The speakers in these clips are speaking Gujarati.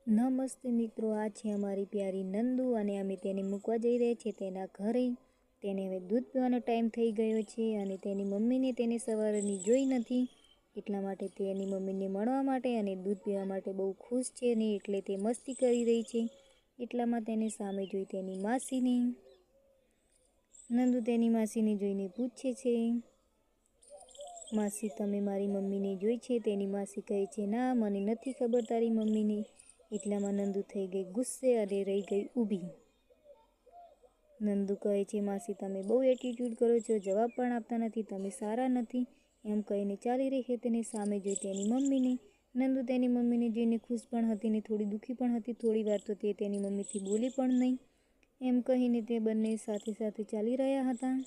નમસ્તે મિત્રો, આ છે અમારી પ્યારી નંદુ અને અમે તેને મૂકવા જઈ રહ્યા છીએ તેના ઘરે. તેને હવે દૂધ પીવાનો ટાઈમ થઈ ગયો છે અને તેની મમ્મીને તેને સવારની જોઈ નથી, એટલા માટે તે એની મમ્મીને મળવા માટે અને દૂધ પીવા માટે બહુ ખુશ છે ને એટલે તે મસ્તી કરી રહી છે. એટલામાં તેને સામે જોઈ તેની માસીને. નંદુ તેની માસીને જોઈને પૂછે છે, માસી તમે મારી મમ્મીને જોઈ છે? તેની માસી કહે છે, ના મને નથી ખબર તારી મમ્મીને. એટલામાં નંદુ થઈ ગઈ ગુસ્સે અને રહી ગઈ ઊભી. નંદુ કહે છે, માસી તમે બહુ એટીટ્યૂડ કરો છો, જવાબ પણ આપતા નથી, તમે સારા નથી. એમ કહીને ચાલી રહી છે તેને સામે જોઈ તેની મમ્મીને. નંદુ તેની મમ્મીને જોઈને ખુશ પણ હતી ને થોડી દુઃખી પણ હતી. થોડી વાર તો તે તેની મમ્મીથી બોલી પણ નહીં. એમ કહીને તે બંને સાથે સાથે ચાલી રહ્યા હતા.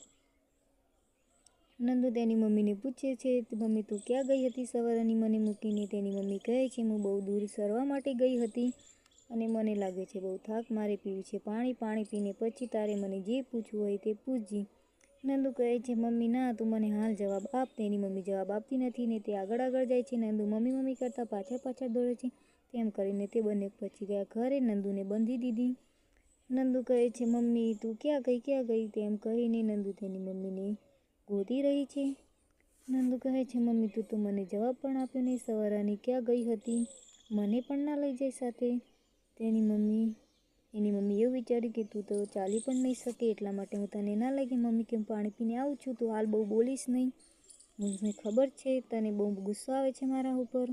નંદુ તેની મમ્મીને પૂછે છે, મમ્મી તું ક્યાં ગઈ હતી સવારની મને મૂકીને? તેની મમ્મી કહે છે, હું બહુ દૂર સરવા માટે ગઈ હતી અને મને લાગે છે બહુ થાક, મારે પીવું છે પાણી. પાણી પીને પછી તારે મને જે પૂછવું હોય તે પૂછજી. નંદુ કહે છે, મમ્મી ના તું મને હાલ જવાબ આપ. તેની મમ્મી જવાબ આપતી નથી ને તે આગળ જાય છે. નંદુ મમ્મી મમ્મી કરતાં પાછળ દોડે છે. તેમ કરીને તે બંને પહોંચી ગયા ઘરે. નંદુને બંધી દીધી. નંદુ કહે છે, મમ્મી તું ક્યાં ગઈ? તેમ કહીને નંદુ તેની મમ્મીને ગોતી રહી છે. નંદુ કહે છે, મમ્મી તું તો મને જવાબ પણ આપ્યો નહીં, સવારની ક્યાં ગઈ હતી? મને પણ ના લઈ જાય સાથે. એની મમ્મી એવું વિચાર્યું કે તું તો ચાલી પણ નહીં શકે, એટલા માટે હું તને ના લઈ ગઈ. મમ્મી કેમ પાણી પીને આવું છું, તું હાલ બહુ બોલીશ નહીં. મને ખબર છે તને બહુ ગુસ્સો આવે છે મારા ઉપર.